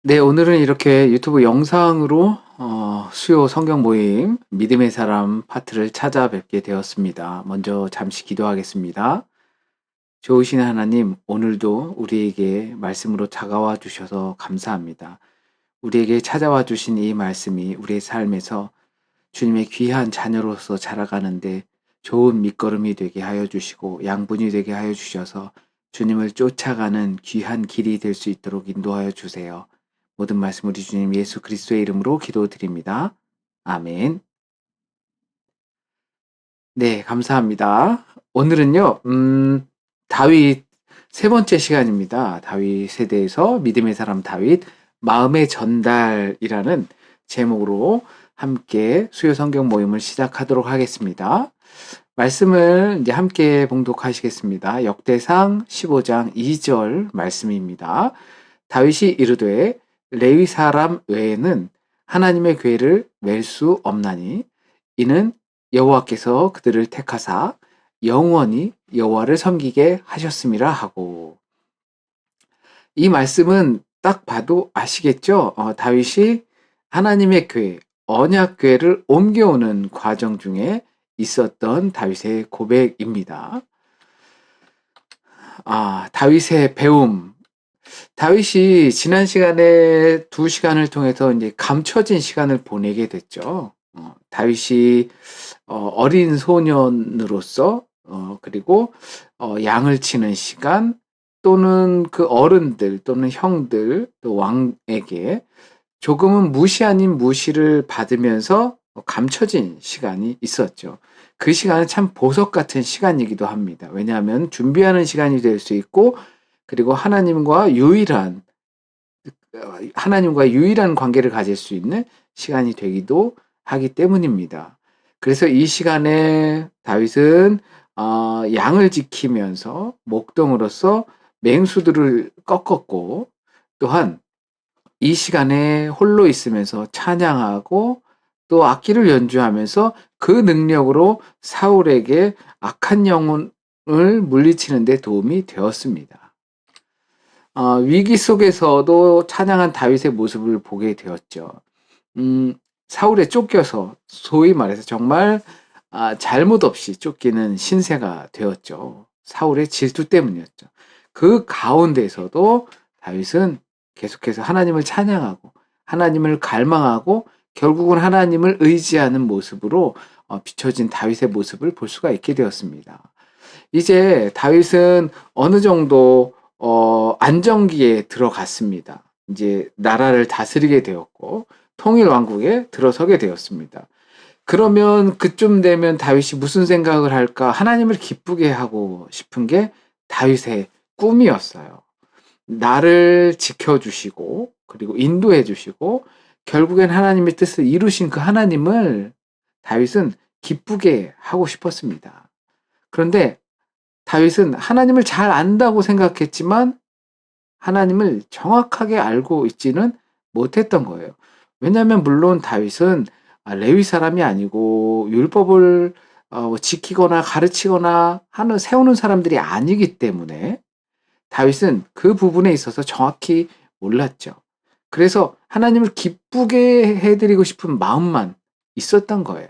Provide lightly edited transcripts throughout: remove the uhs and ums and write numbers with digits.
네, 오늘은 이렇게 유튜브 영상으로 수요 성경 모임 믿음의 사람 파트를 찾아뵙게 되었습니다. 먼저 잠시 기도하겠습니다. 좋으신 하나님, 오늘도 우리에게 말씀으로 다가와 주셔서 감사합니다. 우리에게 찾아와 주신 이 말씀이 우리의 삶에서 주님의 귀한 자녀로서 자라가는데 좋은 밑거름이 되게 하여 주시고 양분이 되게 하여 주셔서 주님을 쫓아가는 귀한 길이 될 수 있도록 인도하여 주세요. 모든 말씀 우리 주님 예수 그리스도의 이름으로 기도드립니다. 아멘. 네, 감사합니다. 오늘은요, 다윗 세 번째 시간입니다. 다윗 세대에서 믿음의 사람 다윗, 마음의 전달이라는 제목으로 함께 수요 성경 모임을 시작하도록 하겠습니다. 말씀을 이제 함께 봉독하시겠습니다. 역대상 15장 2절 말씀입니다. 다윗이 이르되 레위 사람 외에는 하나님의 궤를 맬 수 없나니 이는 여호와께서 그들을 택하사 영원히 여호와를 섬기게 하셨음이라 하고, 이 말씀은 딱 봐도 아시겠죠? 다윗이 하나님의 궤, 언약 궤를 옮겨오는 과정 중에 있었던 다윗의 고백입니다. 다윗의 배움. 다윗이 지난 시간에 두 시간을 통해서 이제 감춰진 시간을 보내게 됐죠. 다윗이 어린 소년으로서 그리고 양을 치는 시간, 또는 그 어른들 또는 형들 또 왕에게 조금은 무시 아닌 무시를 받으면서 감춰진 시간이 있었죠. 그 시간은 참 보석 같은 시간이기도 합니다. 왜냐하면 준비하는 시간이 될 수 있고, 그리고 하나님과 유일한 관계를 가질 수 있는 시간이 되기도 하기 때문입니다. 그래서 이 시간에 다윗은 양을 지키면서 목동으로서 맹수들을 꺾었고, 또한 이 시간에 홀로 있으면서 찬양하고 또 악기를 연주하면서 그 능력으로 사울에게 악한 영혼을 물리치는 데 도움이 되었습니다. 위기 속에서도 찬양한 다윗의 모습을 보게 되었죠. 사울에 쫓겨서 소위 말해서 정말 잘못 없이 쫓기는 신세가 되었죠. 사울의 질투 때문이었죠. 그 가운데서도 다윗은 계속해서 하나님을 찬양하고 하나님을 갈망하고 결국은 하나님을 의지하는 모습으로 비춰진 다윗의 모습을 볼 수가 있게 되었습니다. 이제 다윗은 어느 정도 안정기에 들어갔습니다. 이제 나라를 다스리게 되었고 통일 왕국에 들어서게 되었습니다. 그러면 그쯤 되면 다윗이 무슨 생각을 할까? 하나님을 기쁘게 하고 싶은 게 다윗의 꿈이었어요. 나를 지켜주시고 그리고 인도해 주시고 결국엔 하나님의 뜻을 이루신 그 하나님을 다윗은 기쁘게 하고 싶었습니다. 그런데 다윗은 하나님을 잘 안다고 생각했지만 하나님을 정확하게 알고 있지는 못했던 거예요. 왜냐하면 물론 다윗은 레위 사람이 아니고 율법을 지키거나 가르치거나 세우는 사람들이 아니기 때문에 다윗은 그 부분에 있어서 정확히 몰랐죠. 그래서 하나님을 기쁘게 해드리고 싶은 마음만 있었던 거예요.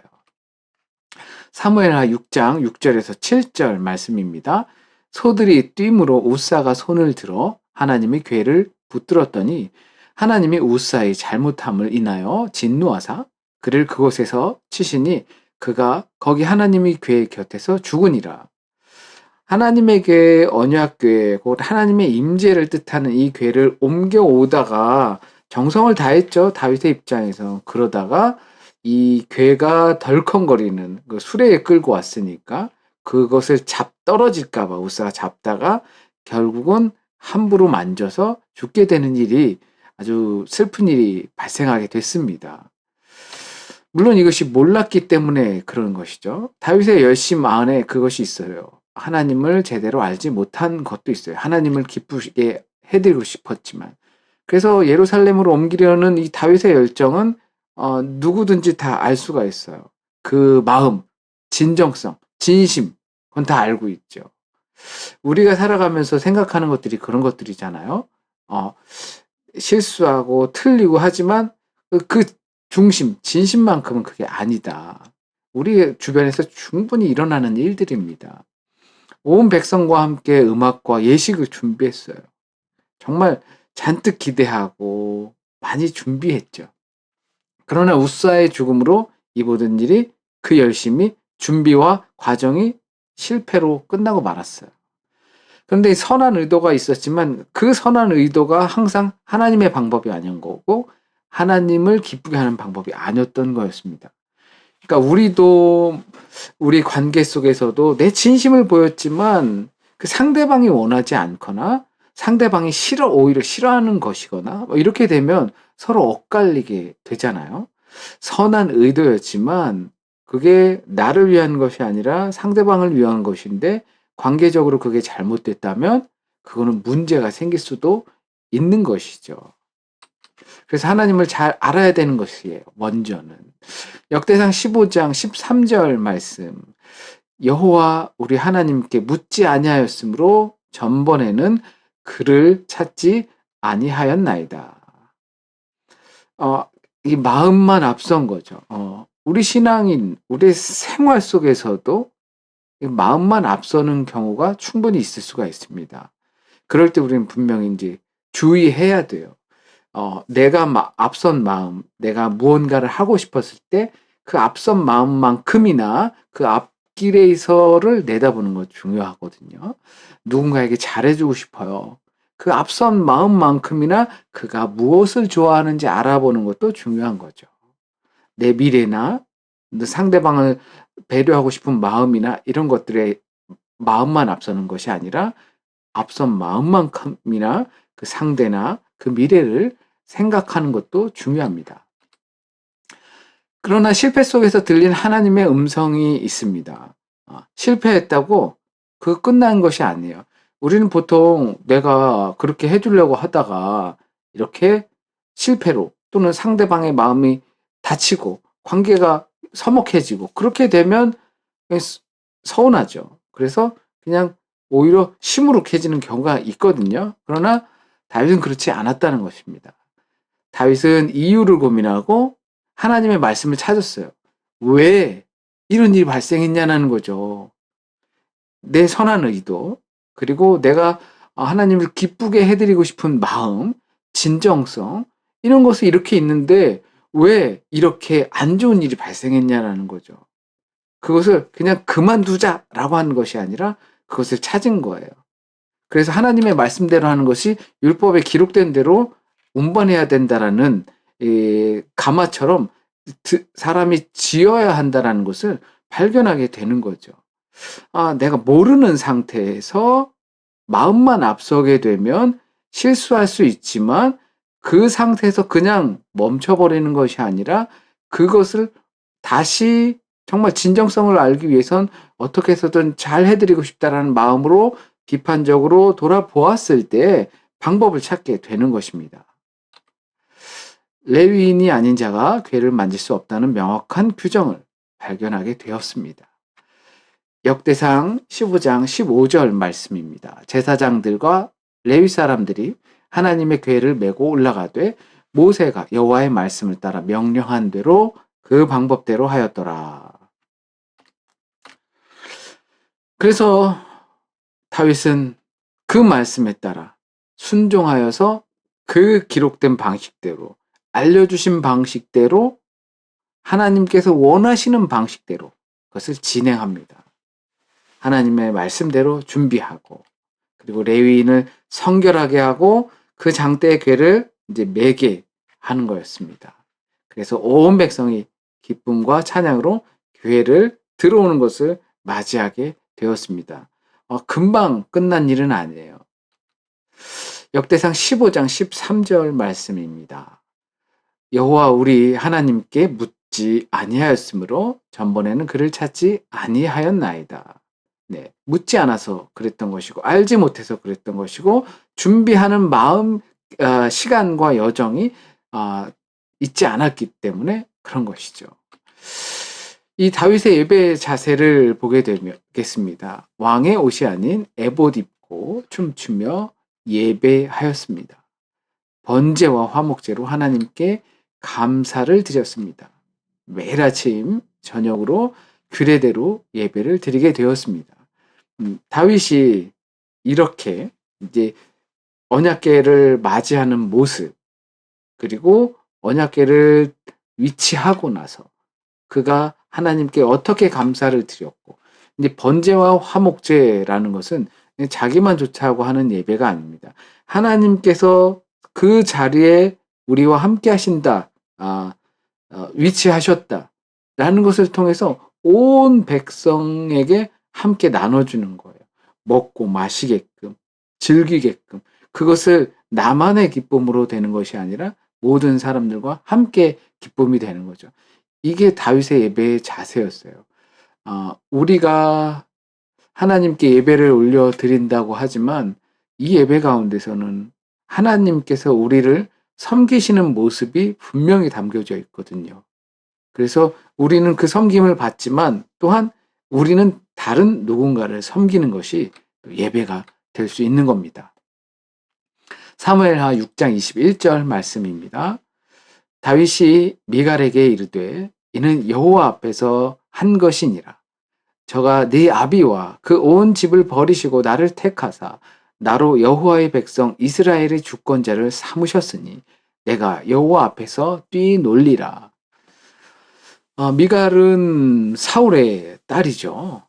사무엘하 6장 6절에서 7절 말씀입니다. 소들이 뛰므로 우사가 손을 들어 하나님의 궤를 붙들었더니 하나님이 우사의 잘못함을 인하여 진노하사 그를 그곳에서 치시니 그가 거기 하나님의 궤 곁에서 죽으니라. 하나님의 궤, 언약궤, 곧 하나님의 임재를 뜻하는 이 궤를 옮겨오다가 정성을 다했죠. 다윗의 입장에서. 그러다가 이 궤가 덜컹거리는 그 수레에 끌고 왔으니까 그것을 떨어질까 봐 우사가 잡다가 결국은 함부로 만져서 죽게 되는 일이, 아주 슬픈 일이 발생하게 됐습니다. 물론 이것이 몰랐기 때문에 그런 것이죠. 다윗의 열심 안에 그것이 있어요. 하나님을 제대로 알지 못한 것도 있어요. 하나님을 기쁘게 해드리고 싶었지만. 그래서 예루살렘으로 옮기려는 이 다윗의 열정은 누구든지 다 알 수가 있어요. 그 마음, 진정성, 진심, 그건 다 알고 있죠. 우리가 살아가면서 생각하는 것들이 그런 것들이잖아요. 실수하고 틀리고 하지만 그 중심, 진심만큼은 그게 아니다. 우리 주변에서 충분히 일어나는 일들입니다. 온 백성과 함께 음악과 예식을 준비했어요. 정말 잔뜩 기대하고 많이 준비했죠. 그러나 우사의 죽음으로 이 모든 일이 그 열심히 준비와 과정이 실패로 끝나고 말았어요. 그런데 선한 의도가 있었지만 그 선한 의도가 항상 하나님의 방법이 아닌 거고 하나님을 기쁘게 하는 방법이 아니었던 거였습니다. 그러니까 우리도 우리 관계 속에서도 내 진심을 보였지만 그 상대방이 원하지 않거나 상대방이 오히려 싫어하는 것이거나 뭐 이렇게 되면 서로 엇갈리게 되잖아요. 선한 의도였지만 그게 나를 위한 것이 아니라 상대방을 위한 것인데 관계적으로 그게 잘못됐다면 그거는 문제가 생길 수도 있는 것이죠. 그래서 하나님을 잘 알아야 되는 것이에요. 먼저는. 역대상 15장 13절 말씀. 여호와 우리 하나님께 묻지 아니하였으므로 전번에는 그를 찾지 아니하였나이다. 이 마음만 앞선 거죠. 우리 신앙인, 우리 생활 속에서도 이 마음만 앞서는 경우가 충분히 있을 수가 있습니다. 그럴 때 우리는 분명히 이제 주의해야 돼요. 내가 앞선 마음, 내가 무언가를 하고 싶었을 때 그 앞선 마음만큼이나 그 앞길에서를 내다보는 것 중요하거든요. 누군가에게 잘해주고 싶어요. 그 앞선 마음만큼이나 그가 무엇을 좋아하는지 알아보는 것도 중요한 거죠. 내 미래나 상대방을 배려하고 싶은 마음이나 이런 것들에 마음만 앞서는 것이 아니라 앞선 마음만큼이나 그 상대나 그 미래를 생각하는 것도 중요합니다. 그러나 실패 속에서 들린 하나님의 음성이 있습니다. 실패했다고 그거 끝난 것이 아니에요. 우리는 보통 내가 그렇게 해주려고 하다가 이렇게 실패로 또는 상대방의 마음이 다치고 관계가 서먹해지고 그렇게 되면 서운하죠. 그래서 그냥 오히려 시무룩해지는 경우가 있거든요. 그러나 다윗은 그렇지 않았다는 것입니다. 다윗은 이유를 고민하고 하나님의 말씀을 찾았어요. 왜 이런 일이 발생했냐는 거죠. 내 선한 의도, 그리고 내가 하나님을 기쁘게 해드리고 싶은 마음, 진정성, 이런 것이 이렇게 있는데 왜 이렇게 안 좋은 일이 발생했냐라는 거죠. 그것을 그냥 그만두자라고 하는 것이 아니라 그것을 찾은 거예요. 그래서 하나님의 말씀대로 하는 것이 율법에 기록된 대로 운반해야 된다라는 가마처럼 사람이 지어야 한다라는 것을 발견하게 되는 거죠. 내가 모르는 상태에서 마음만 앞서게 되면 실수할 수 있지만 그 상태에서 그냥 멈춰버리는 것이 아니라 그것을 다시 정말 진정성을 알기 위해선 어떻게 해서든 잘 해드리고 싶다라는 마음으로 비판적으로 돌아보았을 때 방법을 찾게 되는 것입니다. 레위인이 아닌 자가 궤를 만질 수 없다는 명확한 규정을 발견하게 되었습니다. 역대상 15장 15절 말씀입니다. 제사장들과 레위 사람들이 하나님의 궤를 메고 올라가되 모세가 여호와의 말씀을 따라 명령한 대로 그 방법대로 하였더라. 그래서 다윗은 그 말씀에 따라 순종하여서 그 기록된 방식대로 알려주신 방식대로 하나님께서 원하시는 방식대로 그것을 진행합니다. 하나님의 말씀대로 준비하고 그리고 레위인을 성결하게 하고 그 장대의 궤를 이제 매게 하는 거였습니다. 그래서 온 백성이 기쁨과 찬양으로 교회를 들어오는 것을 맞이하게 되었습니다. 금방 끝난 일은 아니에요. 역대상 15장 13절 말씀입니다. 여호와 우리 하나님께 묻지 아니하였으므로 전번에는 그를 찾지 아니하였나이다. 네, 묻지 않아서 그랬던 것이고 알지 못해서 그랬던 것이고 준비하는 마음, 시간과 여정이 있지 않았기 때문에 그런 것이죠. 이 다윗의 예배 자세를 보게 되겠습니다. 왕의 옷이 아닌 에봇 입고 춤추며 예배하였습니다. 번제와 화목제로 하나님께 감사를 드렸습니다. 매일 아침 저녁으로 규례대로 예배를 드리게 되었습니다. 다윗이 이렇게 이제 언약궤를 맞이하는 모습, 그리고 언약궤를 위치하고 나서 그가 하나님께 어떻게 감사를 드렸고, 이제 번제와 화목제라는 것은 자기만 좋다고 하는 예배가 아닙니다. 하나님께서 그 자리에 우리와 함께 하신다, 위치하셨다라는 것을 통해서 온 백성에게 함께 나눠주는 거예요. 먹고 마시게끔, 즐기게끔. 그것을 나만의 기쁨으로 되는 것이 아니라 모든 사람들과 함께 기쁨이 되는 거죠. 이게 다윗의 예배의 자세였어요. 우리가 하나님께 예배를 올려 드린다고 하지만 이 예배 가운데서는 하나님께서 우리를 섬기시는 모습이 분명히 담겨져 있거든요. 그래서 우리는 그 섬김을 받지만 또한 우리는 다른 누군가를 섬기는 것이 예배가 될 수 있는 겁니다. 사무엘하 6장 21절 말씀입니다. 다윗이 미갈에게 이르되 이는 여호와 앞에서 한 것이니라. 저가 네 아비와 그 온 집을 버리시고 나를 택하사 나로 여호와의 백성 이스라엘의 주권자를 삼으셨으니 내가 여호와 앞에서 뛰놀리라. 미갈은 사울의 딸이죠.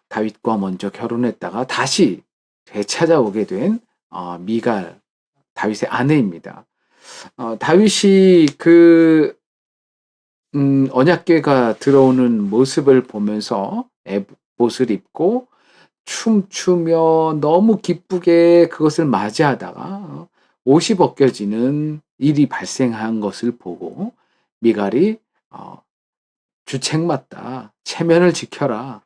다윗과 먼저 결혼했다가 다시 되찾아오게 된 미갈, 다윗의 아내입니다. 다윗이 그 언약궤가 들어오는 모습을 보면서 에봇을 입고 춤추며 너무 기쁘게 그것을 맞이하다가 옷이 벗겨지는 일이 발생한 것을 보고 미갈이 주책맞다, 체면을 지켜라,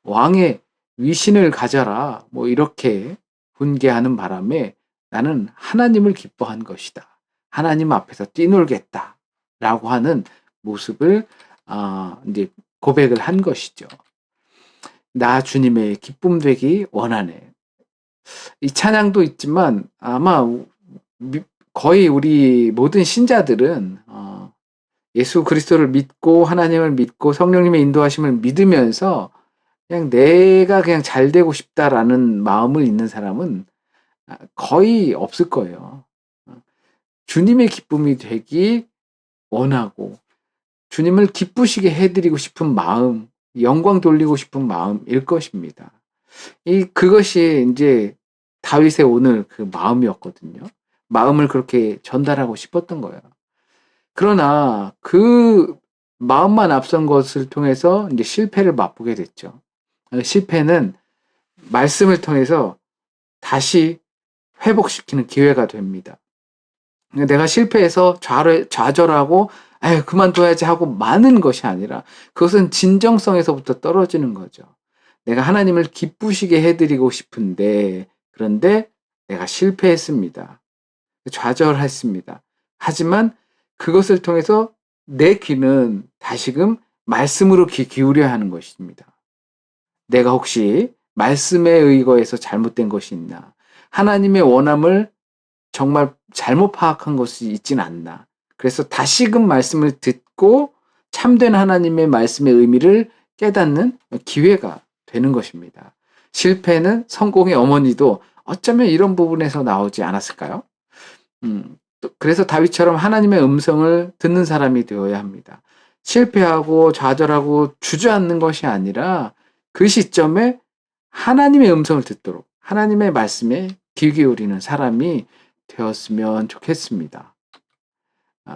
왕의 위신을 가져라, 뭐 이렇게 훈계하는 바람에 나는 하나님을 기뻐한 것이다, 하나님 앞에서 뛰놀겠다 라고 하는 모습을 이제 고백을 한 것이죠. 나 주님의 기쁨 되기 원하네. 이 찬양도 있지만 아마 거의 우리 모든 신자들은 예수 그리스도를 믿고 하나님을 믿고 성령님의 인도하심을 믿으면서 그냥 내가 그냥 잘 되고 싶다라는 마음을 있는 사람은 거의 없을 거예요. 주님의 기쁨이 되기 원하고 주님을 기쁘시게 해드리고 싶은 마음, 영광 돌리고 싶은 마음일 것입니다. 그것이 이제 다윗의 오늘 그 마음이었거든요. 마음을 그렇게 전달하고 싶었던 거예요. 그러나 그 마음만 앞선 것을 통해서 이제 실패를 맛보게 됐죠. 실패는 말씀을 통해서 다시 회복시키는 기회가 됩니다. 내가 실패해서 좌절하고 아유 그만둬야지 하고 마는 것이 아니라 그것은 진정성에서부터 떨어지는 거죠. 내가 하나님을 기쁘시게 해드리고 싶은데 그런데 내가 실패했습니다. 좌절했습니다. 하지만 그것을 통해서 내 귀는 다시금 말씀으로 귀 기울여야 하는 것입니다. 내가 혹시 말씀에 의거해서 잘못된 것이 있나? 하나님의 원함을 정말 잘못 파악한 것이 있진 않나? 그래서 다시금 말씀을 듣고 참된 하나님의 말씀의 의미를 깨닫는 기회가 되는 것입니다. 실패는 성공의 어머니도 어쩌면 이런 부분에서 나오지 않았을까요? 그래서 다윗처럼 하나님의 음성을 듣는 사람이 되어야 합니다. 실패하고 좌절하고 주저앉는 것이 아니라 그 시점에 하나님의 음성을 듣도록 하나님의 말씀에 귀 기울이는 사람이 되었으면 좋겠습니다.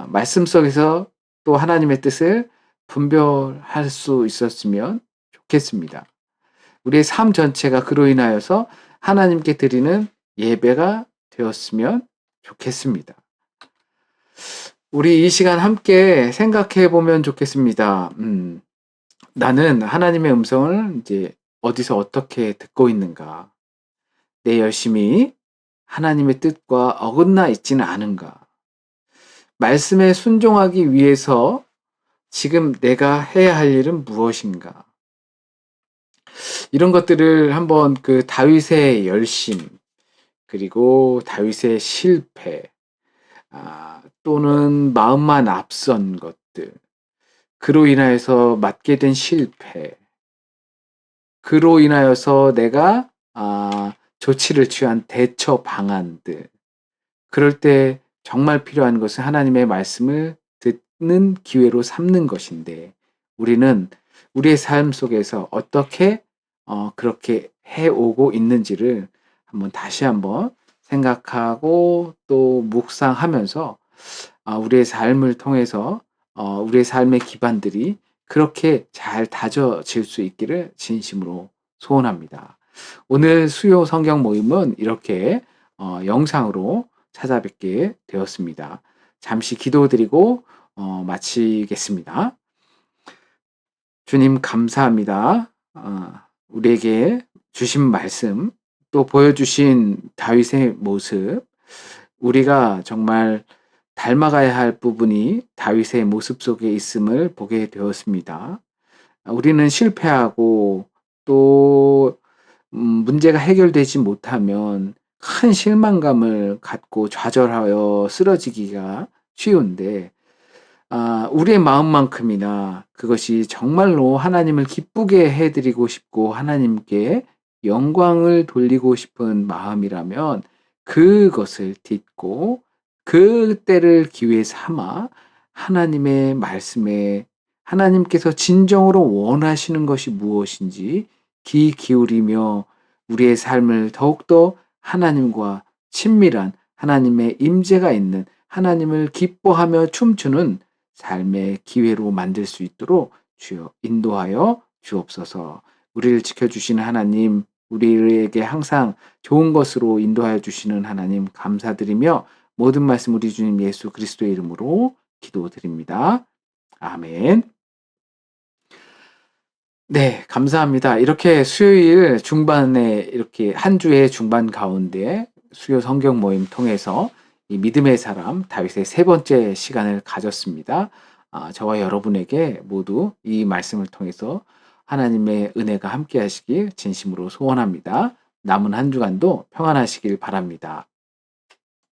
말씀 속에서 또 하나님의 뜻을 분별할 수 있었으면 좋겠습니다. 우리의 삶 전체가 그로 인하여서 하나님께 드리는 예배가 되었으면 좋겠습니다. 우리 이 시간 함께 생각해 보면 좋겠습니다. 나는 하나님의 음성을 이제 어디서 어떻게 듣고 있는가? 내 열심이 하나님의 뜻과 어긋나 있지는 않은가? 말씀에 순종하기 위해서 지금 내가 해야 할 일은 무엇인가? 이런 것들을 한번 그 다윗의 열심, 그리고 다윗의 실패, 또는 마음만 앞선 것들, 그로 인하여서 맞게 된 실패, 그로 인하여서 내가 조치를 취한 대처 방안들, 그럴 때 정말 필요한 것은 하나님의 말씀을 듣는 기회로 삼는 것인데, 우리는 우리의 삶 속에서 어떻게 그렇게 해오고 있는지를 다시 한번 생각하고 또 묵상하면서 우리의 삶을 통해서 우리의 삶의 기반들이 그렇게 잘 다져질 수 있기를 진심으로 소원합니다. 오늘 수요 성경 모임은 이렇게 영상으로 찾아뵙게 되었습니다. 잠시 기도드리고 마치겠습니다. 주님 감사합니다. 우리에게 주신 말씀, 또 보여주신 다윗의 모습, 우리가 정말 닮아가야 할 부분이 다윗의 모습 속에 있음을 보게 되었습니다. 우리는 실패하고 또 문제가 해결되지 못하면 큰 실망감을 갖고 좌절하여 쓰러지기가 쉬운데, 우리의 마음만큼이나 그것이 정말로 하나님을 기쁘게 해드리고 싶고 하나님께 영광을 돌리고 싶은 마음이라면 그것을 딛고 그 때를 기회 삼아 하나님의 말씀에 하나님께서 진정으로 원하시는 것이 무엇인지 귀 기울이며 우리의 삶을 더욱더 하나님과 친밀한 하나님의 임재가 있는 하나님을 기뻐하며 춤추는 삶의 기회로 만들 수 있도록 주여 인도하여 주옵소서. 우리를 지켜주시는 하나님, 우리에게 항상 좋은 것으로 인도하여 주시는 하나님 감사드리며 모든 말씀 우리 주님 예수 그리스도의 이름으로 기도드립니다. 아멘. 네, 감사합니다. 이렇게 수요일 중반에 이렇게 한 주의 중반 가운데 수요 성경 모임 통해서 이 믿음의 사람 다윗의 세 번째 시간을 가졌습니다. 저와 여러분에게 모두 이 말씀을 통해서 하나님의 은혜가 함께 하시길 진심으로 소원합니다. 남은 한 주간도 평안하시길 바랍니다.